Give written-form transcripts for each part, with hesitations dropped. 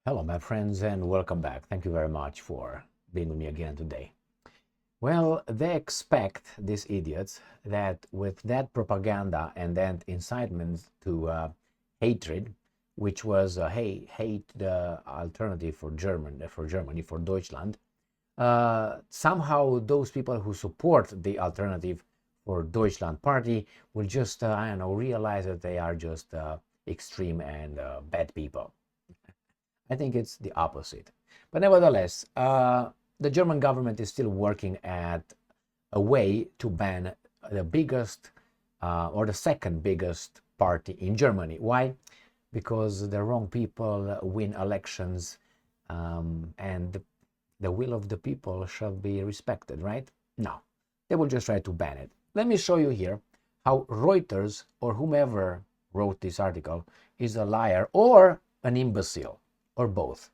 Hello, my friends, and welcome back. Thank you very much for being with me again today. Well, they expect, these idiots, that with that propaganda and that incitement to hatred, which was hate the alternative for Germany, for Deutschland, somehow those people who support the alternative for Deutschland party will just, I don't know, realize that they are just extreme and bad people. I think it's the opposite. But nevertheless, the German government is still working at a way to ban the biggest or the second biggest party in Germany. Why? Because the wrong people win elections, and the will of the people shall be respected, right? No, they will just try to ban it. Let me show you here how Reuters or whomever wrote this article is a liar or an imbecile or both.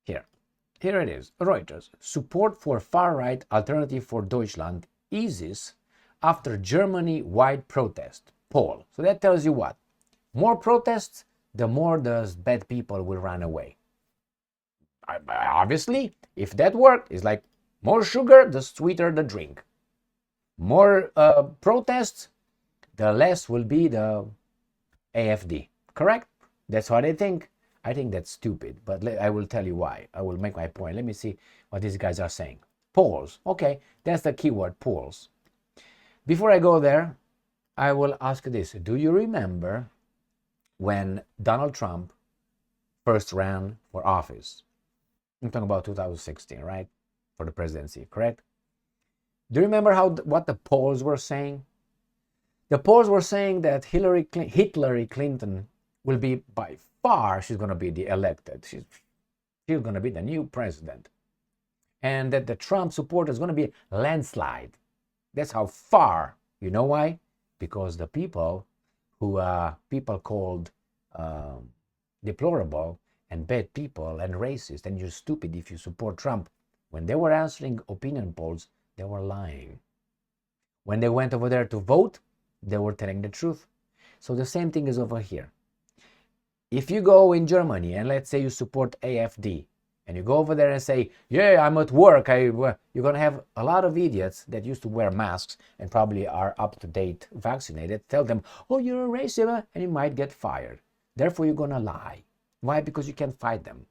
Here it is. Reuters. Support for far-right alternative for Deutschland eases after Germany-wide protest. Poll. So that tells you what? More protests, the more the bad people will run away. Obviously, if that worked, it's like more sugar, the sweeter the drink. More protests, the less will be the AfD. Correct? That's what I think. I think that's stupid, but I will tell you why. I will make my point. Let me see what these guys are saying. Polls. Okay, that's the keyword, polls. Before I go there, I will ask this. Do you remember when Donald Trump first ran for office? I'm talking about 2016, right? For the presidency, correct? Do you remember what the polls were saying? The polls were saying that Hillary Clinton will be by far, she's going to be the elected. She's going to be the new president. And that the Trump support is going to be a landslide. That's how far. You know why? Because the people who people called deplorable and bad people and racist, and you're stupid if you support Trump, when they were answering opinion polls, they were lying. When they went over there to vote, they were telling the truth. So the same thing is over here. If you go in Germany and let's say you support AfD and you go over there and say, yeah, I'm at work, you're going to have a lot of idiots that used to wear masks and probably are up to date vaccinated. Tell them, oh, you're a racist, and you might get fired. Therefore, you're going to lie. Why? Because you can't fight them.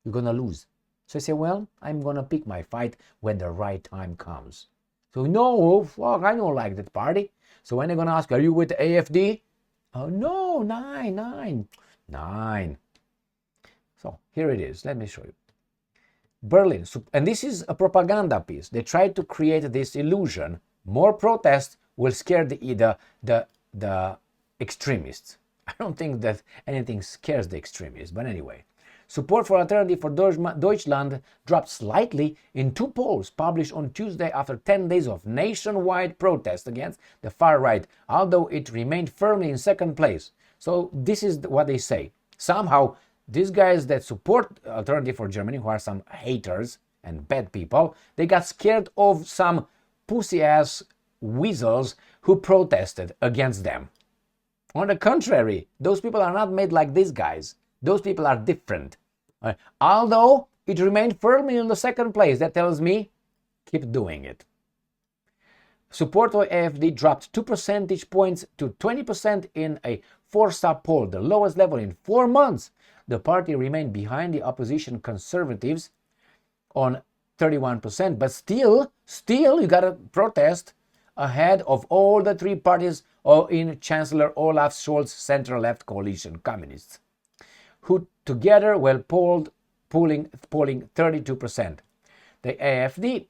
You're going to lose. So I say, well, I'm going to pick my fight when the right time comes. So no, fuck, I don't like that party. So when they're going to ask, are you with the AfD? Oh, no, nine. So here it is. Let me show you. Berlin. And this is a propaganda piece. They tried to create this illusion. More protests will scare the extremists. I don't think that anything scares the extremists. But anyway. Support for Alternative for Deutschland dropped slightly in two polls published on Tuesday after 10 days of nationwide protest against the far right, although it remained firmly in second place. So this is what they say. Somehow, these guys that support Alternative for Germany, who are some haters and bad people, they got scared of some pussy-ass weasels who protested against them. On the contrary, those people are not made like these guys. Those people are different. Although it remained firmly in the second place, that tells me keep doing it. Support for AfD dropped 2 percentage points to 20% in a Forza poll, the lowest level in 4 months. The party remained behind the opposition conservatives on 31%, but still you gotta protest ahead of all the three parties in Chancellor Olaf Scholz's center-left coalition, communists, who together were polling 32%. The AfD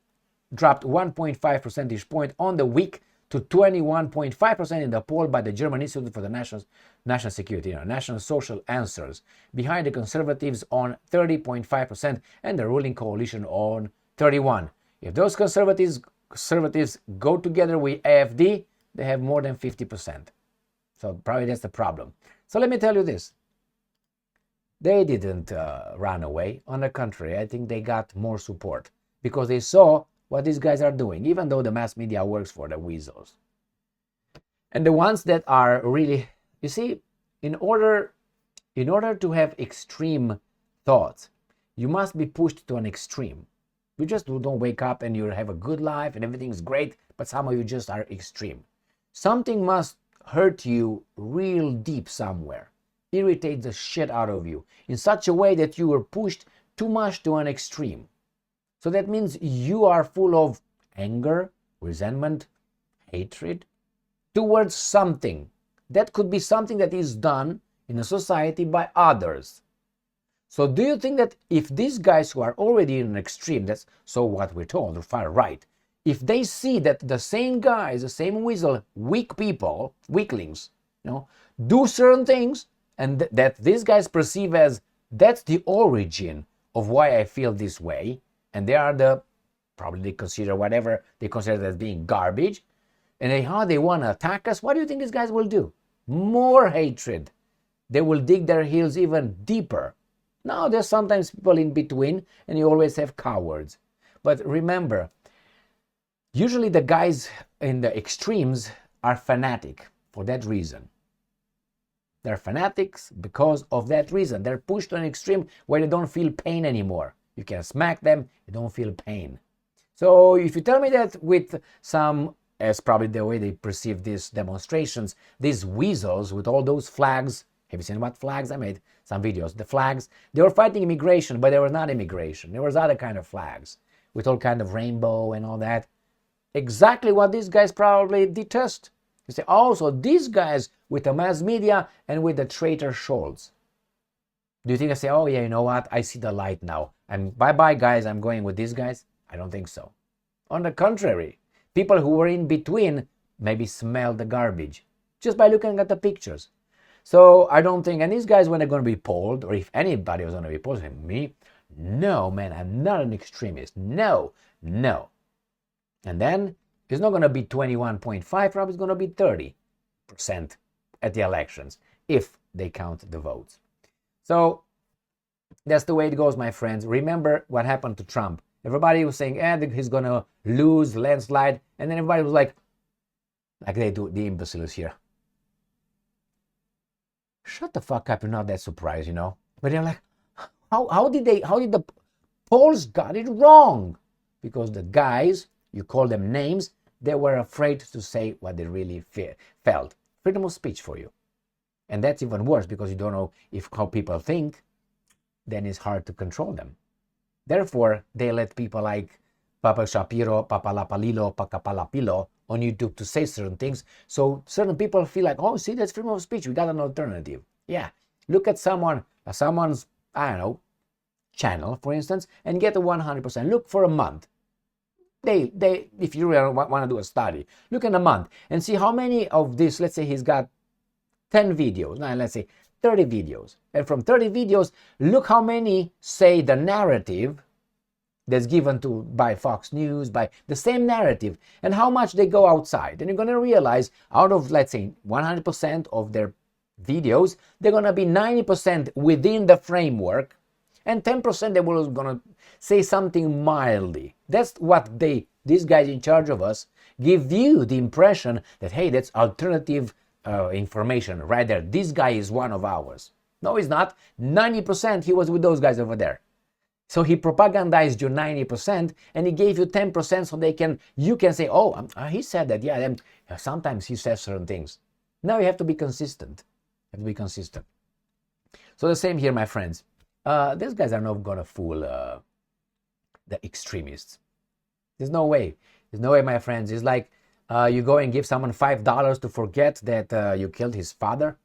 dropped 1.5 percentage point on the week to 21.5% in the poll by the German Institute for the National Security, National Social Answers, behind the Conservatives on 30.5% and the ruling coalition on 31%. If those conservatives go together with AfD, they have more than 50%. So probably that's the problem. So let me tell you this. They didn't run away. On the contrary, I think they got more support because they saw what these guys are doing, even though the mass media works for the weasels. And the ones that are really, you see, in order to have extreme thoughts. You must be pushed to an extreme. You just don't wake up and you have a good life and everything's great, but somehow you just are extreme. Something must hurt you real deep somewhere, irritate the shit out of you in such a way that you were pushed too much to an extreme. So that means you are full of anger, resentment, hatred towards something. That could be something that is done in a society by others. So do you think that if these guys who are already in an extreme, that's so what we're told, the far right, if they see that the same guys, the same weak people, weaklings, do certain things, and that these guys perceive as that's the origin of why I feel this way, and they are probably they consider whatever they consider as being garbage, and how they want to attack us, what do you think these guys will do? More hatred. They will dig their heels even deeper. Now, there's sometimes people in between, and you always have cowards. But remember, usually the guys in the extremes are fanatic for that reason. They're fanatics because of that reason. They're pushed to an extreme where they don't feel pain anymore. You can smack them, you don't feel pain. So if you tell me that with some, as probably the way they perceive these demonstrations, these weasels with all those flags, have you seen what flags I made? Some videos. The flags, they were fighting immigration, but they were not immigration. There was other kind of flags with all kind of rainbow and all that. Exactly what these guys probably detest. You say, oh, so these guys with the mass media and with the traitor Scholz. Do you think I say, oh yeah, you know what? I see the light now. And bye-bye guys, I'm going with these guys? I don't think so. On the contrary, people who were in between maybe smell the garbage just by looking at the pictures. So I don't think, and these guys, when they're going to be polled, or if anybody was going to be polled, me, no, man, I'm not an extremist. No. And then it's not going to be 21.5, probably it's going to be 30% at the elections, if they count the votes. So that's the way it goes, my friends. Remember what happened to Trump. Everybody was saying, he's going to lose, landslide, and then everybody was like they do, the imbeciles here. Shut the fuck up, you're not that surprised, But they're like, how did the polls got it wrong? Because the guys, you call them names, they were afraid to say what they really felt. Freedom of speech for you. And that's even worse because you don't know how people think, then it's hard to control them. Therefore, they let people like Papa Shapiro, Papa Lapalilo, Pacapalapilo on YouTube to say certain things. So certain people feel like, oh, see, that's freedom of speech. We got an alternative. Yeah. Look at someone's, I don't know, channel, for instance, and get a 100%. Look for a month. If you really want to do a study, look in a month and see how many of this, let's say he's got 10 videos, now let's say 30 videos. And from 30 videos, look how many say the narrative that's given by Fox News, by the same narrative, and how much they go outside. And you're going to realize out of, let's say, 100% of their videos, they're going to be 90% within the framework, and 10% they will going to say something mildly. That's what these guys in charge of us give you the impression that, hey, that's alternative information right there. This guy is one of ours. No, he's not. 90% he was with those guys over there. So he propagandized you 90% and he gave you 10% so you can say, oh, he said that. Yeah, then sometimes he says certain things. Now you have to be consistent. So the same here, my friends. These guys are not going to fool the extremists. There's no way. My friends. It's like you go and give someone $5 to forget that you killed his father.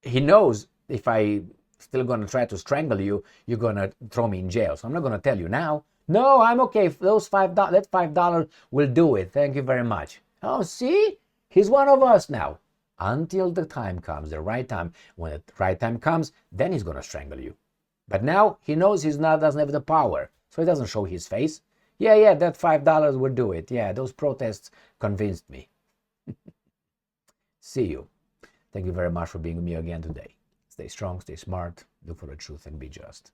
He knows if I still going to try to strangle you, you're going to throw me in jail. So I'm not going to tell you now. No, I'm okay. Those $5, that $5 will do it. Thank you very much. Oh, see? He's one of us now. Until the time comes, the right time. When the right time comes, then he's going to strangle you. But now he knows doesn't have the power. So he doesn't show his face. Yeah, that $5 will do it. Yeah, those protests convinced me. See you. Thank you very much for being with me again today. Stay strong, stay smart, look for the truth and be just.